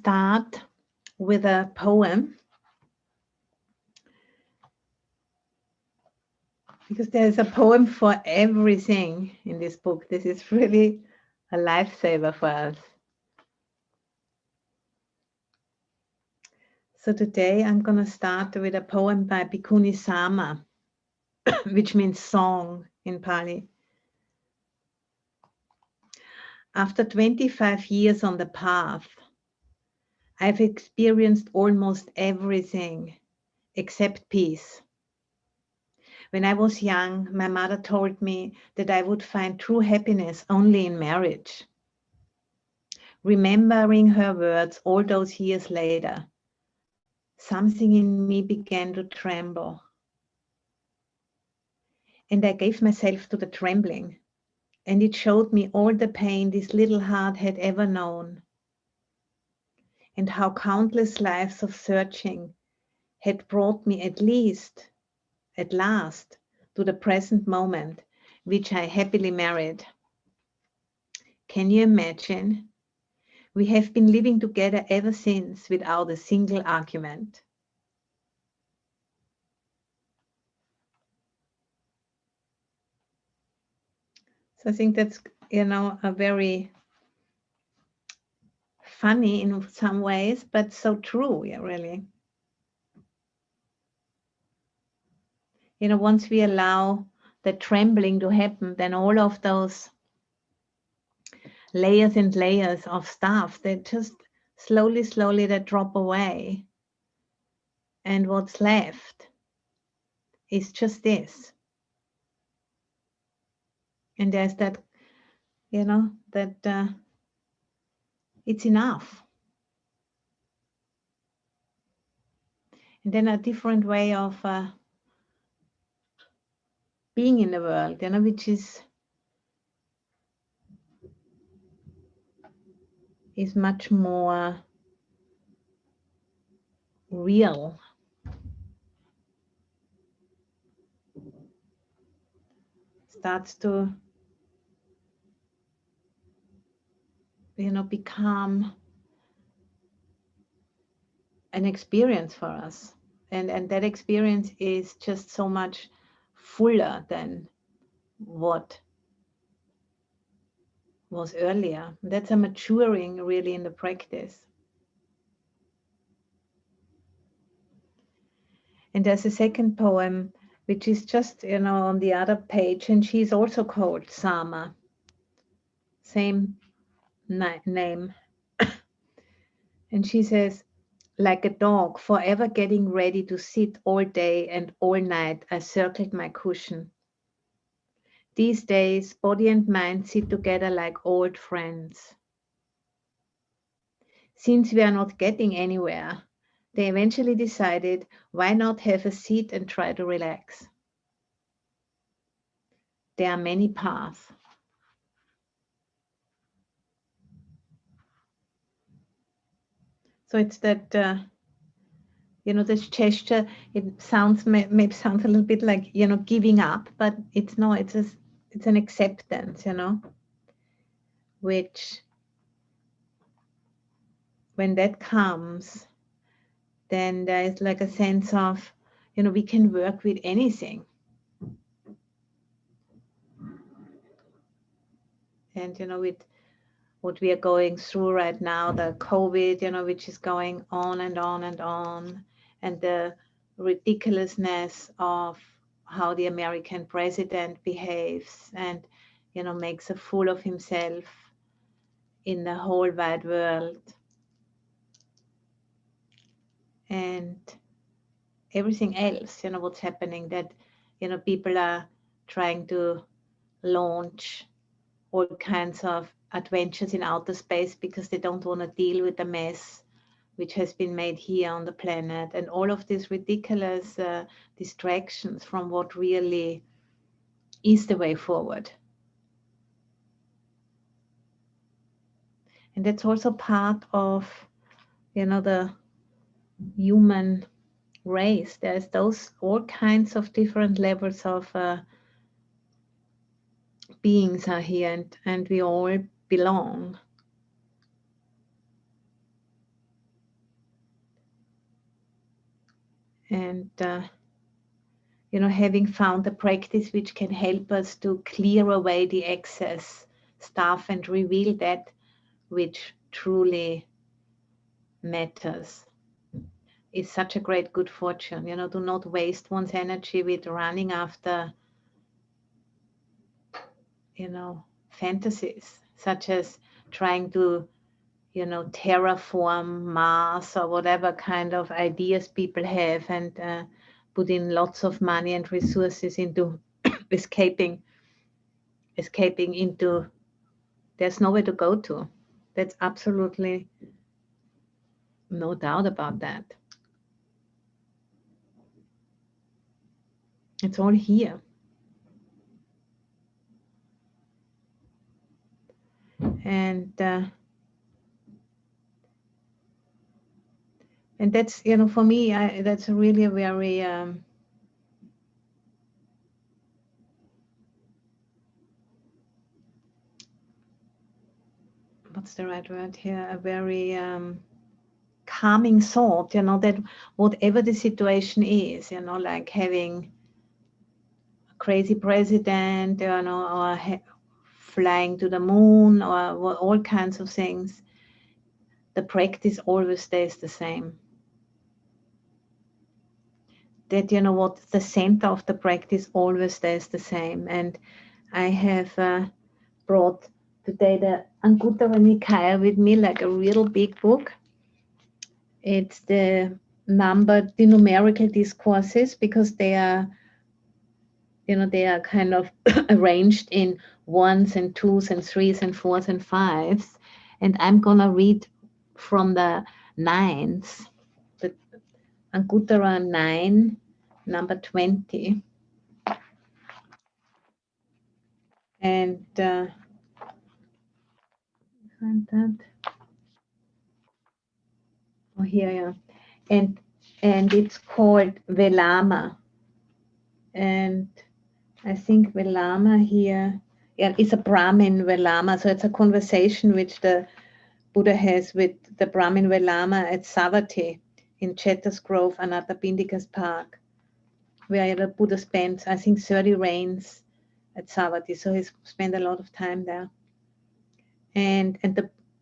start with a poem, because there's a poem for everything in this book. This is really a lifesaver for us. So today I'm going to start with a poem by Bhikkhuni Sama, which means song in Pali. After 25 years on the path, I've experienced almost everything except peace. When I was young, my mother told me that I would find true happiness only in marriage. Remembering her words all those years later, something in me began to tremble. And I gave myself to the trembling, and it showed me all the pain this little heart had ever known, and how countless lives of searching had brought me at last, to the present moment, which I happily married. Can you imagine? We have been living together ever since without a single argument. So I think that's, a very funny in some ways, but so true, yeah, really. Once we allow the trembling to happen, then all of those layers and layers of stuff, they just slowly they drop away. And what's left is just this. And there's that, that it's enough. And then a different way of being in the world, which is much more real. Starts to, become an experience for us. And that experience is just so much fuller than what was earlier. That's a maturing really in the practice. And there's a second poem, which is just, on the other page, and she's also called Sama. Same name. And she says, like a dog, forever getting ready to sit all day and all night, I circled my cushion. These days, body and mind sit together like old friends. Since we are not getting anywhere, they eventually decided, why not have a seat and try to relax? There are many paths. So it's that, this gesture, it sounds, maybe sounds a little bit like, giving up, but it's not, it's an acceptance, which, when that comes, then there is like a sense of, we can work with anything. And, with what we are going through right now, the COVID, which is going on and on and on, and the ridiculousness of how the American president behaves and, makes a fool of himself in the whole wide world. And everything else, what's happening, that, people are trying to launch all kinds of adventures in outer space because they don't want to deal with the mess which has been made here on the planet, and all of these ridiculous distractions from what really is the way forward. And that's also part of, the human race. There's those all kinds of different levels of beings are here, and we all belong. And, having found a practice which can help us to clear away the excess stuff and reveal that which truly matters is such a great good fortune. Do not waste one's energy with running after, fantasies, such as trying to, terraform Mars or whatever kind of ideas people have, and put in lots of money and resources into escaping into, there's nowhere to go to. That's absolutely no doubt about that. It's all here. And that's, for me, that's really a very what's the right word here? A very calming thought, that whatever the situation is, like having a crazy president, or flying to the moon, or all kinds of things, the practice always stays the same. That, what the center of the practice always stays the same. And I have brought today the Anguttara Nikaya with me, like a real big book. It's the numerical discourses, because they are, they are kind of arranged in ones and twos and threes and fours and fives. And I'm gonna read from the nines, the Anguttara 9, number 20. And find that. Oh, here, yeah. And it's called Velama. And I think Velama here, yeah, it's a Brahmin Velama. So it's a conversation which the Buddha has with the Brahmin Velama at Savatthi in Chettas Grove, Anathapindika's Park, where the Buddha spent, I think, 30 rains at Savatthi. So he's spent a lot of time there. And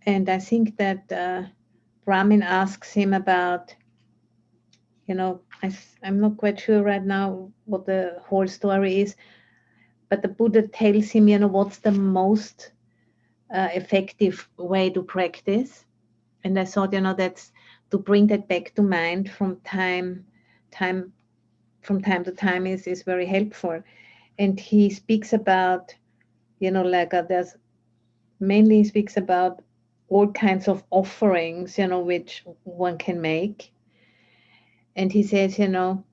I think that Brahmin asks him about, I'm not quite sure right now what the whole story is, but the Buddha tells him, what's the most effective way to practice. And I thought, that's to bring that back to mind from time to time is very helpful. And he speaks about, there's mainly he speaks about all kinds of offerings, which one can make. And he says, and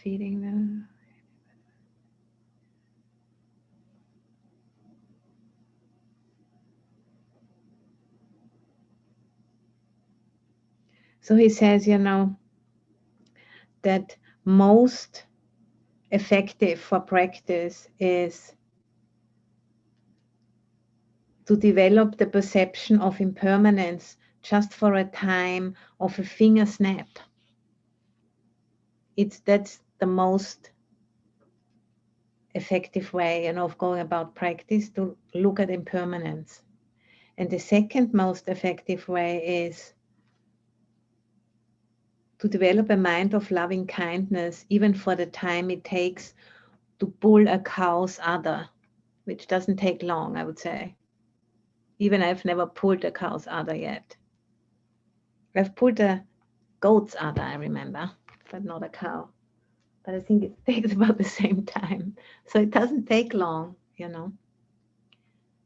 feeding them. So he says, that most effective for practice is to develop the perception of impermanence just for a time of a finger snap. That's the most effective way, of going about practice, to look at impermanence. And the second most effective way is to develop a mind of loving kindness, even for the time it takes to pull a cow's udder, which doesn't take long, I would say. Even I've never pulled a cow's udder yet. I've pulled a goat's udder, I remember, but not a cow. But I think it takes about the same time. So it doesn't take long,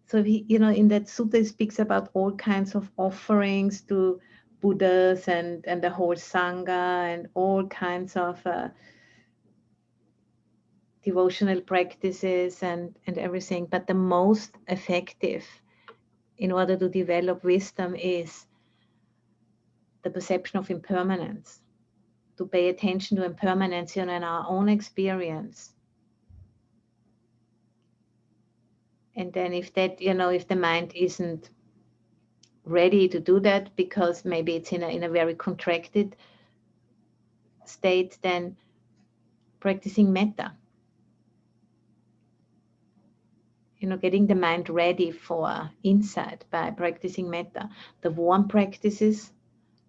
So he, in that sutta, he speaks about all kinds of offerings to Buddhas and the whole Sangha, and all kinds of devotional practices and everything. But the most effective in order to develop wisdom is the perception of impermanence, to pay attention to impermanence, in our own experience. And then if that, if the mind isn't ready to do that because maybe it's in a very contracted state, then practicing metta, getting the mind ready for insight by practicing metta. The warm practices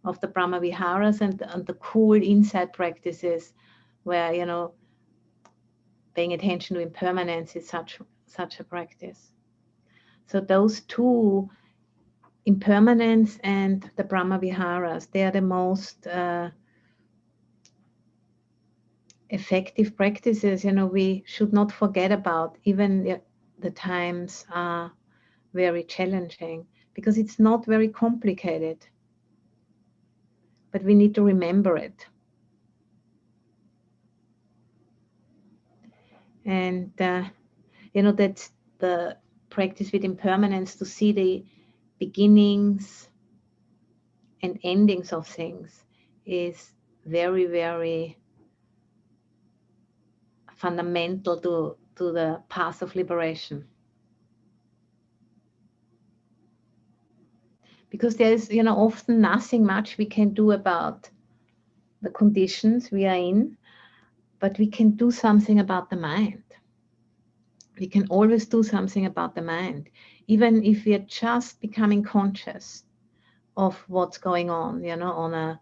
of the Brahma Viharas and the cool insight practices where, paying attention to impermanence is such a practice. So those two, impermanence and the Brahma Viharas, they are the most effective practices, we should not forget about, even the times are very challenging, because it's not very complicated, but we need to remember it. And, that's the practice with impermanence, to see the beginnings and endings of things is very, very fundamental to the path of liberation. Because there is, often nothing much we can do about the conditions we are in, but we can do something about the mind. We can always do something about the mind, even if we are just becoming conscious of what's going on, on a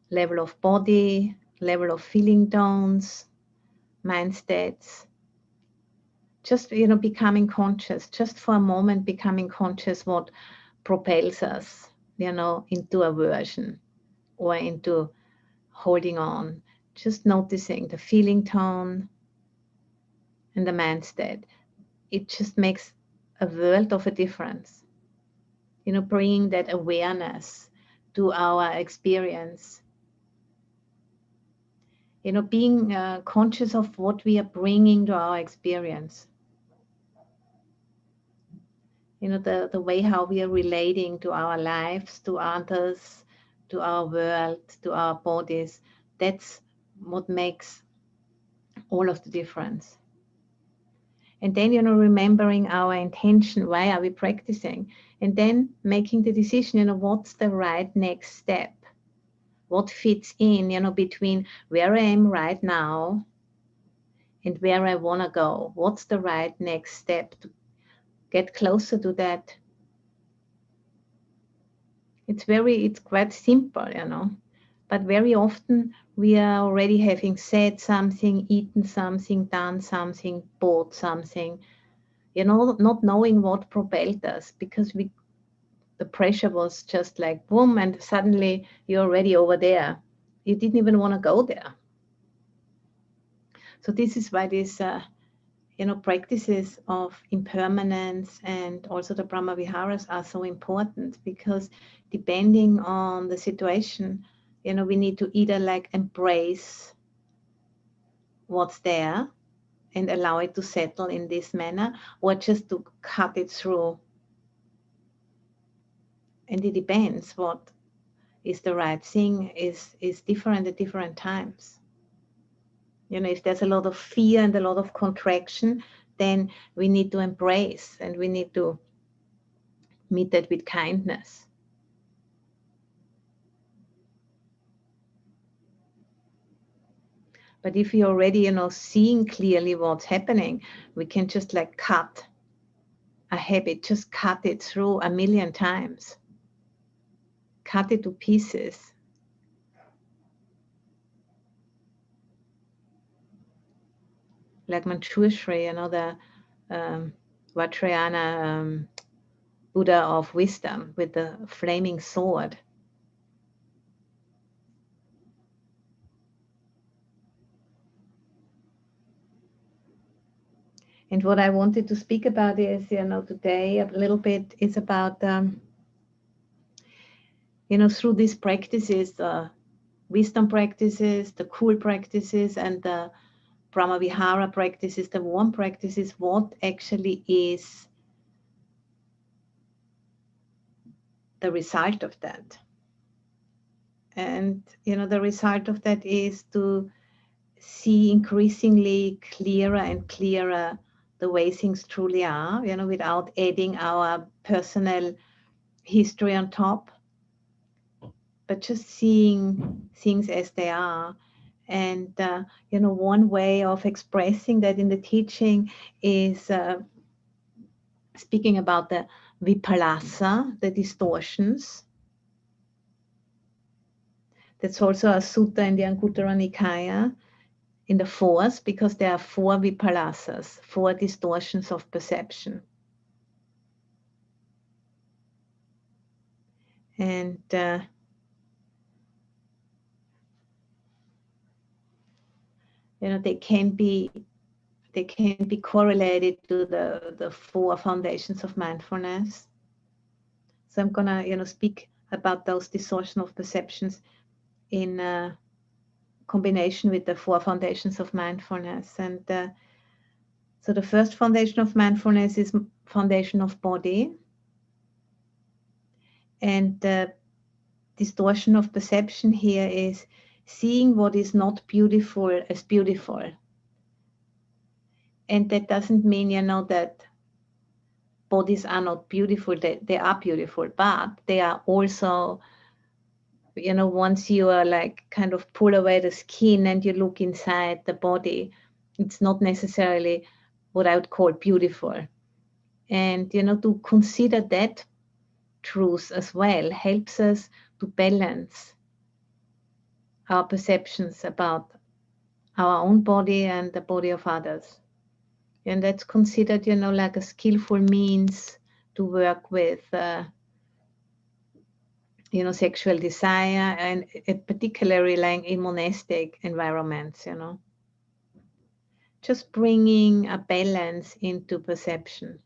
level of body, level of feeling tones, mind states. Just, becoming conscious, just for a moment, becoming conscious what propels us, into aversion or into holding on. Just noticing the feeling tone and the mind state. It just makes a world of a difference. Bringing that awareness to our experience. Being conscious of what we are bringing to our experience. The way how we are relating to our lives, to others, to our world, to our bodies. That's what makes all of the difference. And then, remembering our intention, why are we practicing? And then making the decision, what's the right next step? What fits in, between where I am right now and where I want to go? What's the right next step to get closer to that? It's quite simple, but very often we are already having said something, eaten something, done something, bought something, not knowing what propelled us, because the pressure was just like boom, and suddenly you're already over there. You didn't even want to go there. So this is why these practices of impermanence and also the Brahma Viharas are so important, because depending on the situation, we need to either like embrace what's there and allow it to settle in this manner, or just to cut it through. And it depends what is the right thing, is different at different times. If there's a lot of fear and a lot of contraction, then we need to embrace, and we need to meet that with kindness. But if you're already, seeing clearly what's happening, we can just like cut a habit, just cut it through 1,000,000 times. Cut it to pieces. Like Manjushri, the Vajrayana Buddha of wisdom with the flaming sword. And what I wanted to speak about is, today a little bit is about, through these practices, the wisdom practices, the cool practices, and the Brahma Vihara practices, the warm practices, what actually is the result of that. And, the result of that is to see increasingly clearer and clearer the way things truly are, without adding our personal history on top, but just seeing things as they are. And, one way of expressing that in the teaching is speaking about the vipalasa, the distortions. That's also a sutta in the Anguttara Nikaya, in the fourth, because there are 4 vipalasas, 4 distortions of perception. And they can be correlated to the 4 foundations of mindfulness. So I'm gonna speak about those distortions of perceptions in combination with the 4 foundations of mindfulness. And so the first foundation of mindfulness is foundation of body, and the distortion of perception here is seeing what is not beautiful as beautiful. And that doesn't mean that bodies are not beautiful. They are beautiful, but they are also, once you are like kind of pull away the skin and you look inside the body, it's not necessarily what I would call beautiful. And to consider that truth as well helps us to balance our perceptions about our own body and the body of others. And that's considered, like a skillful means to work with, sexual desire, and particularly like in monastic environments, Just bringing a balance into perception.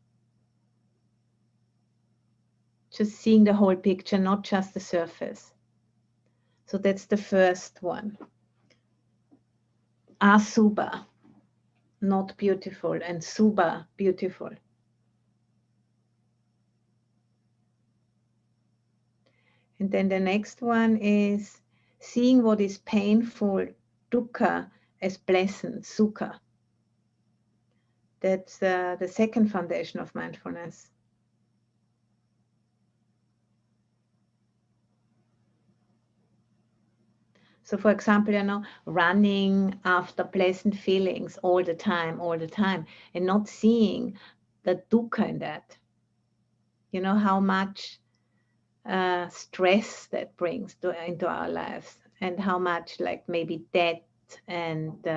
Just seeing the whole picture, not just the surface. So that's the first one. Asubha, not beautiful, and subha, beautiful. And then the next one is seeing what is painful, dukkha, as pleasant, sukha. That's the second foundation of mindfulness. So for example, running after pleasant feelings all the time, and not seeing the dukkha in that. How much stress that brings into our lives, and how much like maybe debt and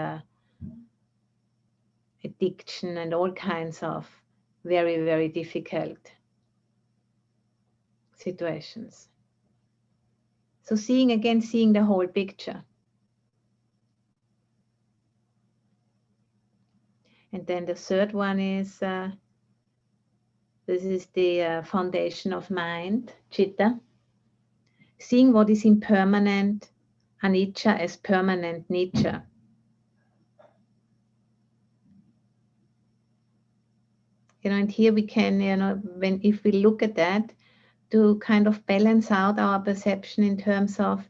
addiction and all kinds of very, very difficult situations. So seeing the whole picture. And then the third one is, this is the foundation of mind, citta. Seeing what is impermanent, anicca, as permanent nature. And here we can, if we look at that, to kind of balance out our perception in terms of,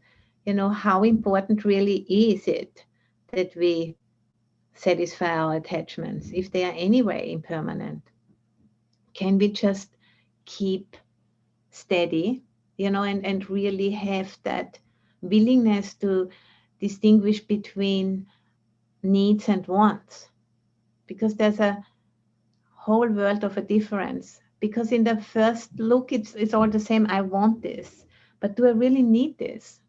how important really is it that we satisfy our attachments, if they are anyway impermanent. Can we just keep steady, and really have that willingness to distinguish between needs and wants? Because there's a whole world of a difference. Because in the first look, it's all the same. I want this, but do I really need this?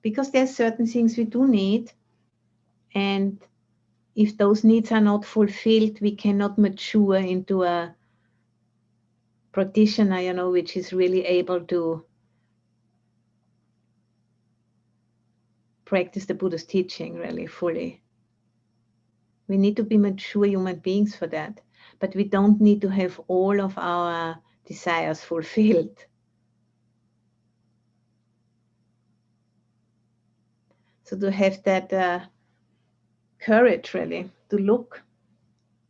Because there's certain things we do need, and if those needs are not fulfilled, we cannot mature into a practitioner, which is really able to practice the Buddha's teaching really fully. We need to be mature human beings for that, but we don't need to have all of our desires fulfilled. So to have that courage really to look,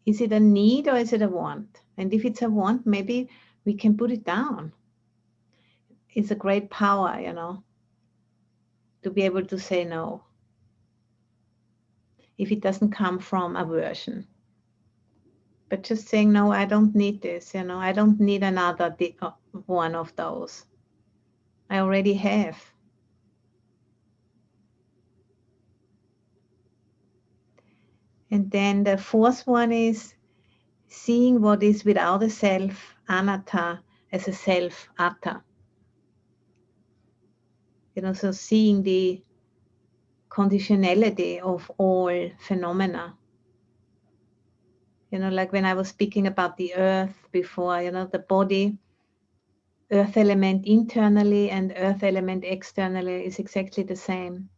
is it a need or is it a want? And if it's a want, maybe we can put it down. It's a great power, to be able to say no, if it doesn't come from aversion. But just saying, no, I don't need this, you know, I don't need another one of those. I already have. And then the fourth one is seeing what is without a self, anatta, as a self, atta. You know, so seeing the conditionality of all phenomena. You know, like when I was speaking about the earth before, you know, the body, earth element internally and earth element externally is exactly the same.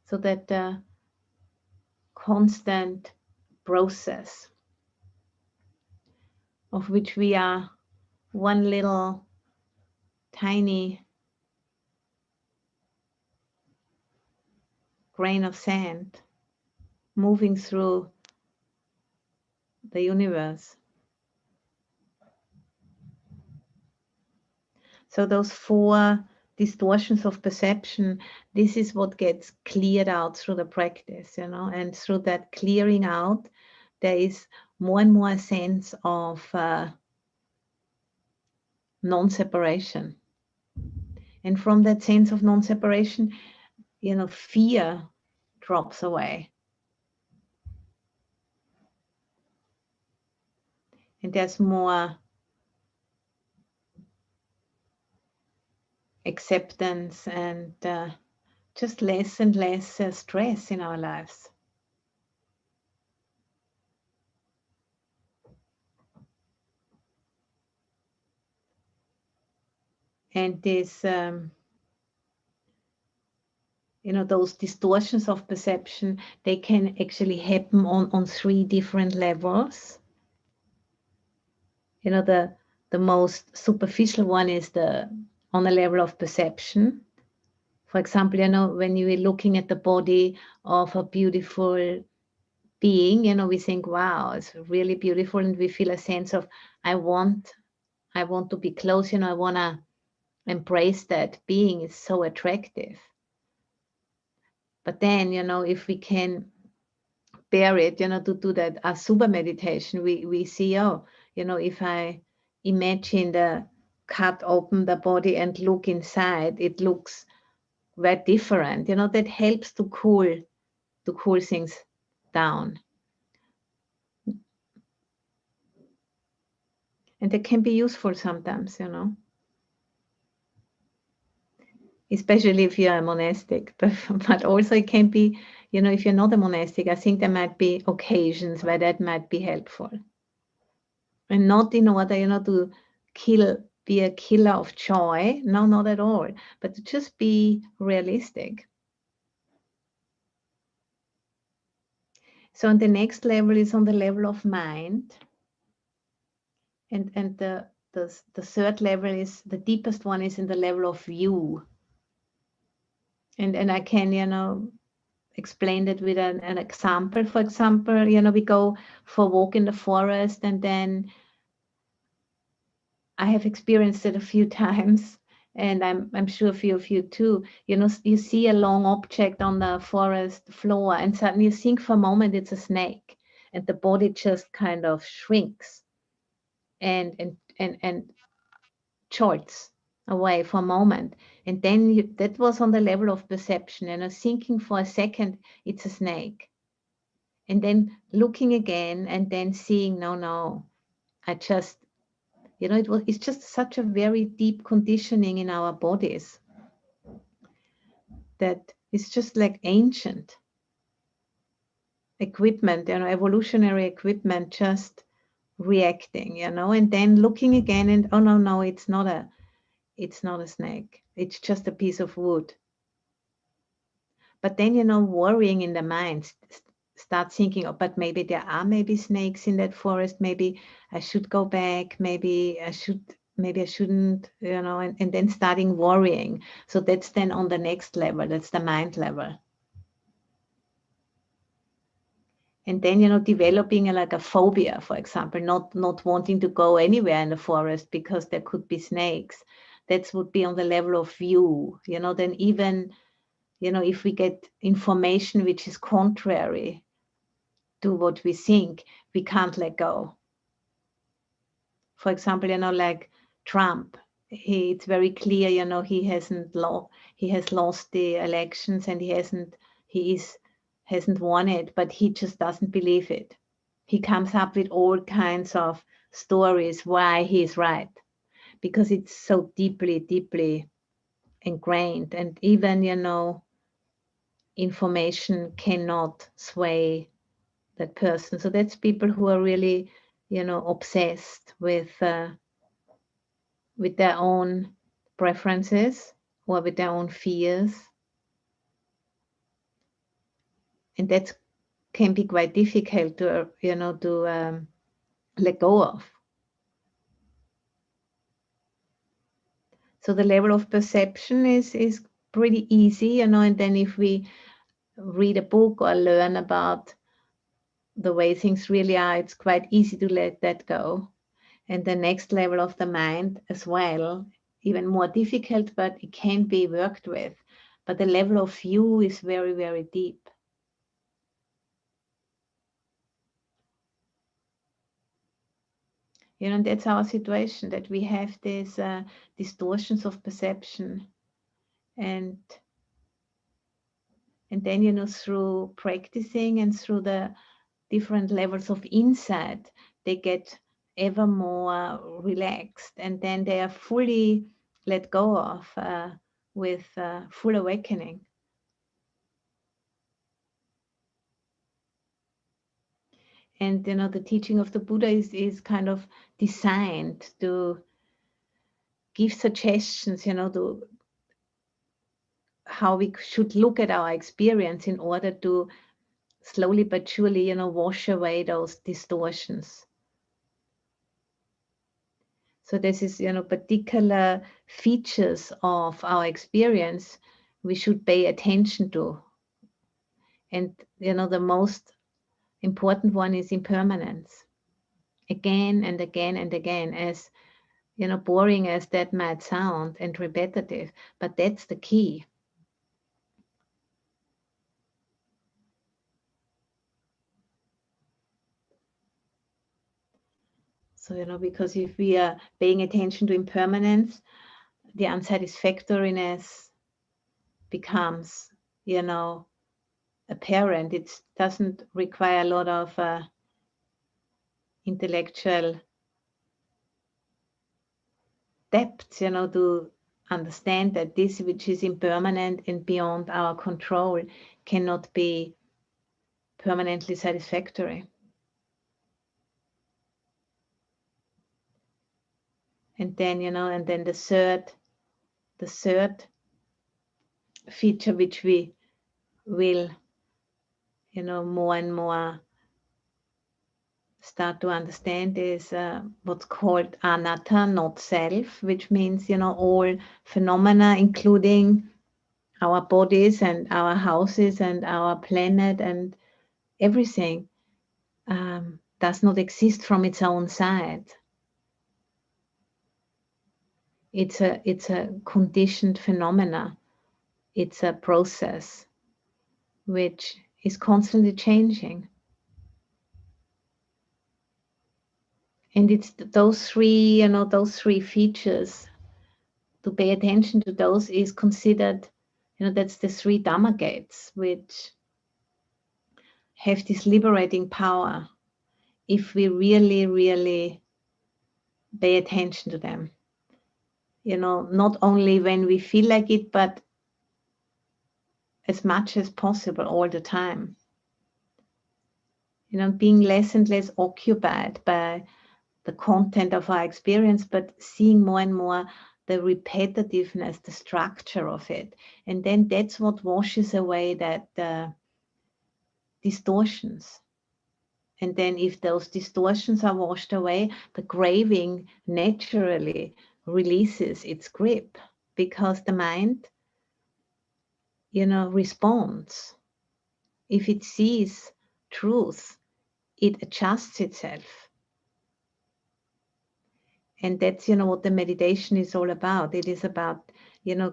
So that the constant process of which we are one little tiny grain of sand moving through the universe. So those four distortions of perception, this is what gets cleared out through the practice, you know, and through that clearing out, there is more and more a sense of non-separation. And from that sense of non-separation, you know, fear drops away. And there's more acceptance and just less and less stress in our lives. And this, you know, those distortions of perception, they can actually happen on three different levels. You know, the most superficial one is on the level of perception. For example, you know, when you are looking at the body of a beautiful being, you know, we think, wow, it's really beautiful, and we feel a sense of, I want to be close, you know, I want to embrace that being. It's so attractive. But then, you know, if we can bear it, you know, to do that Asubha meditation, we see, oh, you know, if I imagine cut open the body and look inside, it looks very different. You know, that helps to cool things down. And it can be useful sometimes, you know, especially if you're a monastic, but also it can be, you know, if you're not a monastic, I think there might be occasions where that might be helpful. And not in order, you know, to be a killer of joy. No, not at all. But to just be realistic. So on the next level is on the level of mind. And the third level is, the deepest one is in the level of view. And I can, you know, explain that with an example. For example, you know, we go for a walk in the forest, and then I have experienced it a few times, and I'm sure a few of you too. You know, you see a long object on the forest floor, and suddenly you think for a moment it's a snake, and the body just kind of shrinks and jolts away for a moment. And then that was on the level of perception, you know, thinking for a second it's a snake. And then looking again and then seeing, no, I just, you know, it's just such a very deep conditioning in our bodies that it's just like ancient equipment, you know, evolutionary equipment just reacting, you know, and then looking again and, oh, no, it's not a snake. It's just a piece of wood. But then, you know, worrying in the mind, start thinking, oh, but maybe there are maybe snakes in that forest. Maybe I should go back. Maybe I shouldn't, you know, and then starting worrying. So that's then on the next level. That's the mind level. And then, you know, developing like a phobia, for example, not wanting to go anywhere in the forest because there could be snakes. That would be on the level of view, you know, then even, if we get information which is contrary to what we think, we can't let go. For example, like Trump, it's very clear, he has lost the elections, and he hasn't won it, but he just doesn't believe it. He comes up with all kinds of stories why he's right, because it's so deeply, deeply ingrained. And even, information cannot sway that person. So that's people who are really, obsessed with their own preferences or with their own fears. And that can be quite difficult to, let go of. So the level of perception is pretty easy, and then if we read a book or learn about the way things really are, it's quite easy to let that go. And the next level of the mind as well, even more difficult, but it can be worked with. But the level of view is very, very deep. That's our situation, that we have these distortions of perception. And then, through practicing and through the different levels of insight, they get ever more relaxed, and then they are fully let go of with full awakening. And the teaching of the Buddha is kind of designed to give suggestions, to how we should look at our experience in order to slowly but surely, wash away those distortions. So this is, particular features of our experience we should pay attention to. And, the most important one is impermanence. Again and again and again, as, boring as that might sound and repetitive, but that's the key. So, because if we are paying attention to impermanence, the unsatisfactoriness becomes, apparent. It doesn't require a lot of intellectual depth, to understand that this which is impermanent and beyond our control cannot be permanently satisfactory. And then, the third feature which we will, more and more start to understand is what's called anatta, not self, which means, all phenomena, including our bodies and our houses and our planet and everything, does not exist from its own side. It's a conditioned phenomena. It's a process which is constantly changing. And it's those three, those three features, to pay attention to those is considered, that's the three Dhamma gates, which have this liberating power if we really, really pay attention to them. Not only when we feel like it, but as much as possible all the time. Being less and less occupied by the content of our experience, but seeing more and more the repetitiveness, the structure of it. And then that's what washes away that distortions. And then if those distortions are washed away, the craving naturally releases its grip, because the mind, responds. If it sees truth, it adjusts itself. And that's, what the meditation is all about. It is about,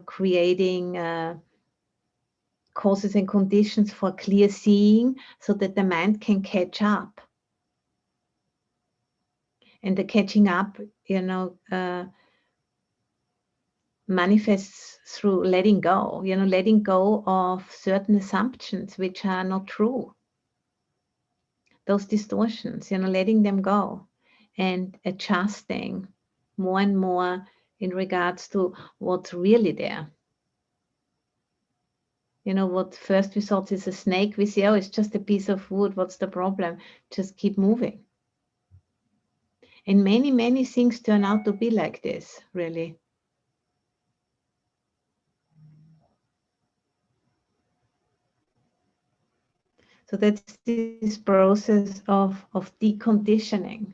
creating causes and conditions for clear seeing so that the mind can catch up. And the catching up, manifests through letting go, letting go of certain assumptions which are not true. Those distortions, letting them go and adjusting more and more in regards to what's really there. What first we thought is a snake, we say, oh, it's just a piece of wood. What's the problem? Just keep moving. And many, many things turn out to be like this, really. So that's this process of deconditioning.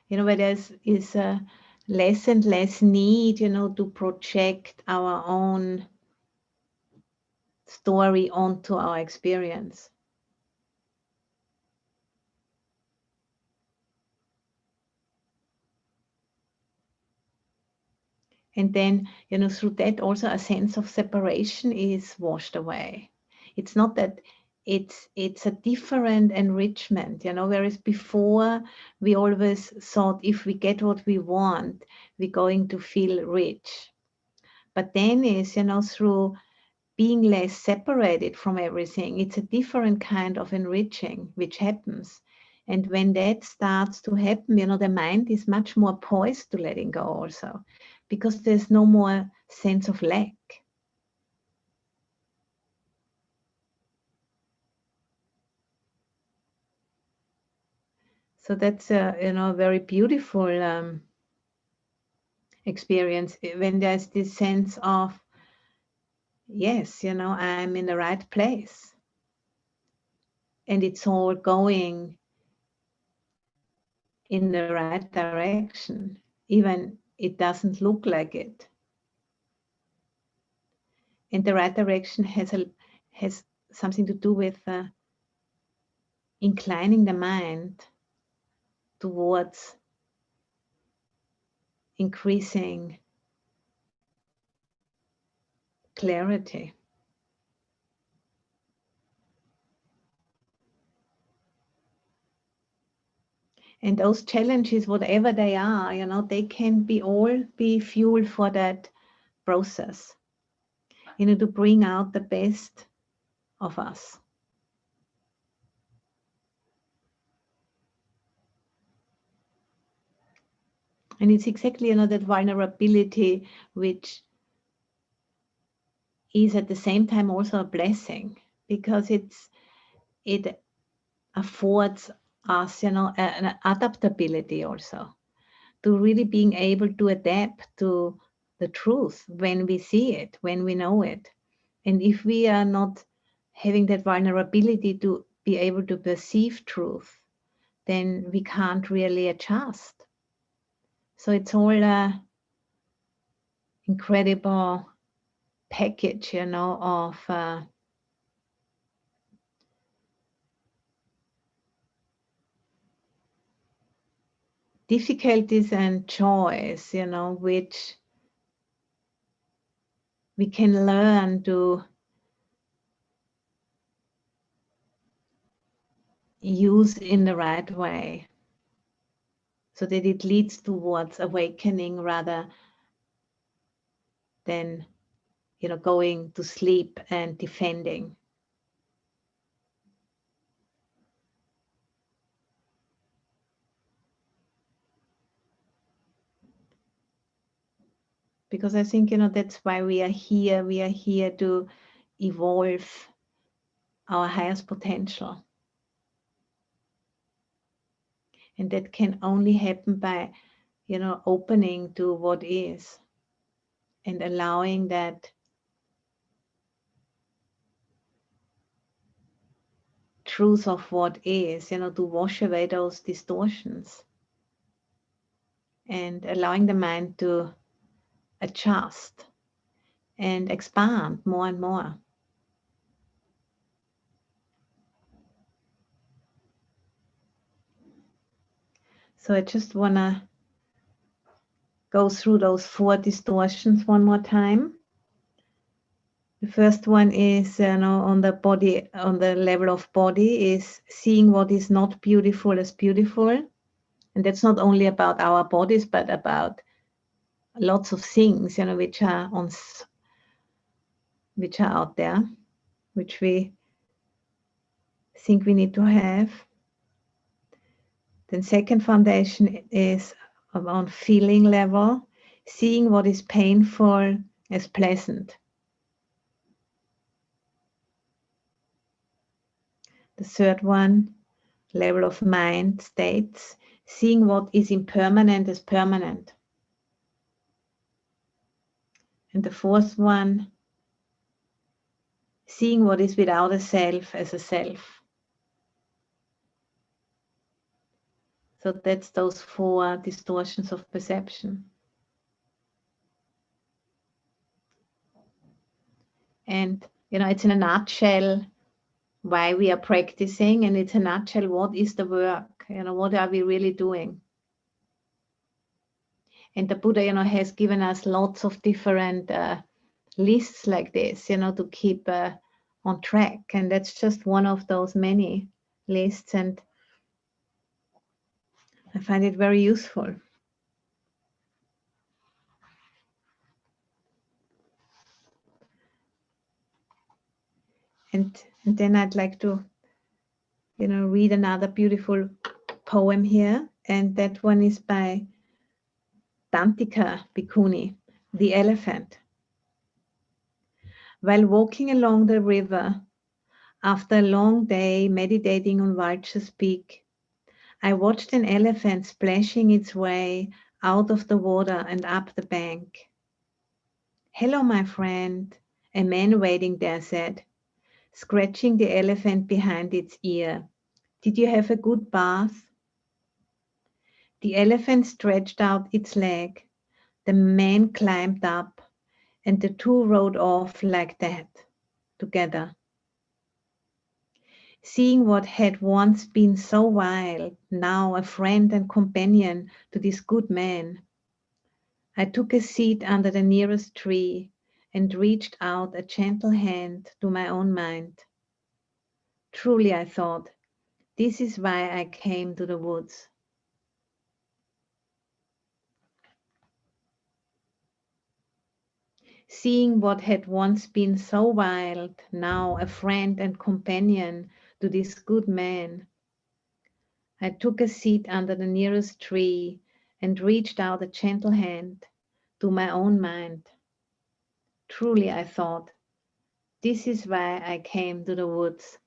Where there is a less and less need, to project our own story onto our experience. And then, through that also a sense of separation is washed away. It's not that it's a different enrichment, whereas before we always thought if we get what we want, we're going to feel rich. But then is, through being less separated from everything, it's a different kind of enriching which happens. And when that starts to happen, the mind is much more poised to letting go also, because there's no more sense of lack. So that's a very beautiful experience when there's this sense of, yes, I'm in the right place. And it's all going in the right direction, even it doesn't look like it. And the right direction has something to do with inclining the mind towards increasing clarity. And those challenges, whatever they are, they can all be fuel for that process, to bring out the best of us. And it's exactly, that vulnerability which is at the same time also a blessing, because it affords us, an adaptability also, to really being able to adapt to the truth when we see it, when we know it. And if we are not having that vulnerability to be able to perceive truth, then we can't really adjust. So it's all a incredible package, of difficulties and joys, which we can learn to use in the right way, so that it leads towards awakening rather than, going to sleep and defending. Because I think, that's why we are here. We are here to evolve our highest potential. And that can only happen by, opening to what is and allowing that truth of what is, to wash away those distortions and allowing the mind to adjust and expand more and more. So I just want to go through those 4 distortions one more time. The first one is, on the body, on the level of body, is seeing what is not beautiful as beautiful. And that's not only about our bodies, but about lots of things, which are out there, which we think we need to have. Then second foundation is on feeling level, seeing what is painful as pleasant. The third one, level of mind states, seeing what is impermanent as permanent. And the fourth one, seeing what is without a self as a self. So that's those 4 distortions of perception. And, it's in a nutshell why we are practicing, and it's a nutshell what is the work, what are we really doing. And the Buddha, has given us lots of different lists like this, to keep on track. And that's just one of those many lists. And I find it very useful. And then I'd like to, read another beautiful poem here. And that one is by Dantika Bhikkhuni, The Elephant. While walking along the river, after a long day meditating on Vulture's Peak, I watched an elephant splashing its way out of the water and up the bank. "Hello, my friend," a man waiting there said, scratching the elephant behind its ear. "Did you have a good bath?" The elephant stretched out its leg. The man climbed up, and the two rode off like that, together. Seeing what had once been so wild, now a friend and companion to this good man, I took a seat under the nearest tree and reached out a gentle hand to my own mind. Truly, I thought, this is why I came to the woods. Seeing what had once been so wild, now a friend and companion to this good man, I took a seat under the nearest tree and reached out a gentle hand to my own mind. Truly, I thought, this is why I came to the woods.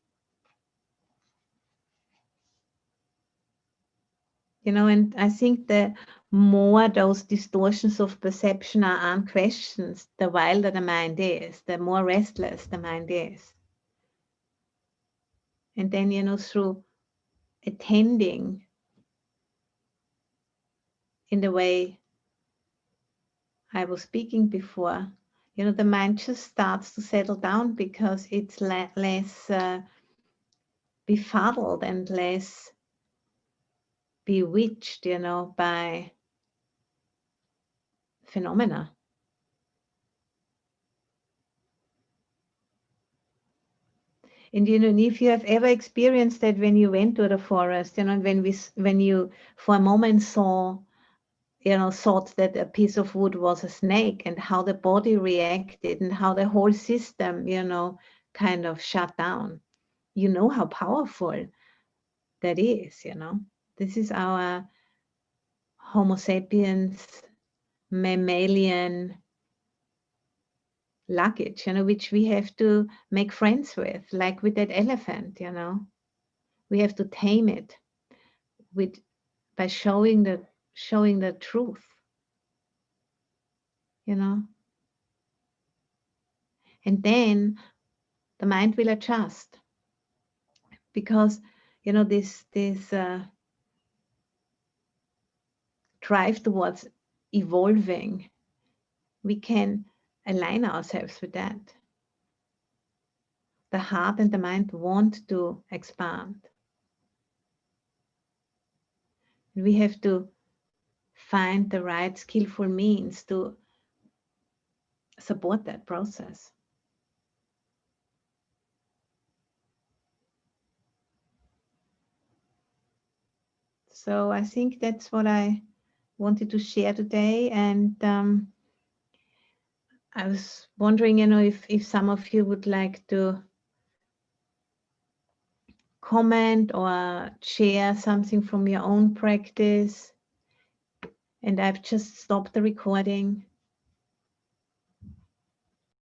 And I think the more those distortions of perception are unquestioned, the wilder the mind is, the more restless the mind is. And then, through attending in the way I was speaking before, the mind just starts to settle down because it's less befuddled and less bewitched, by phenomena. And if you have ever experienced that when you went to the forest, when you for a moment saw, thought that a piece of wood was a snake, and how the body reacted and how the whole system, kind of shut down. How powerful that is, This is our Homo sapiens mammalian luggage, which we have to make friends with, like with that elephant, We have to tame it by showing the truth, And then the mind will adjust, because this drive towards evolving, we can align ourselves with that. The heart and the mind want to expand. We have to find the right skillful means to support that process. So I think that's what I wanted to share today. And I was wondering, if some of you would like to comment or share something from your own practice. And I've just stopped the recording.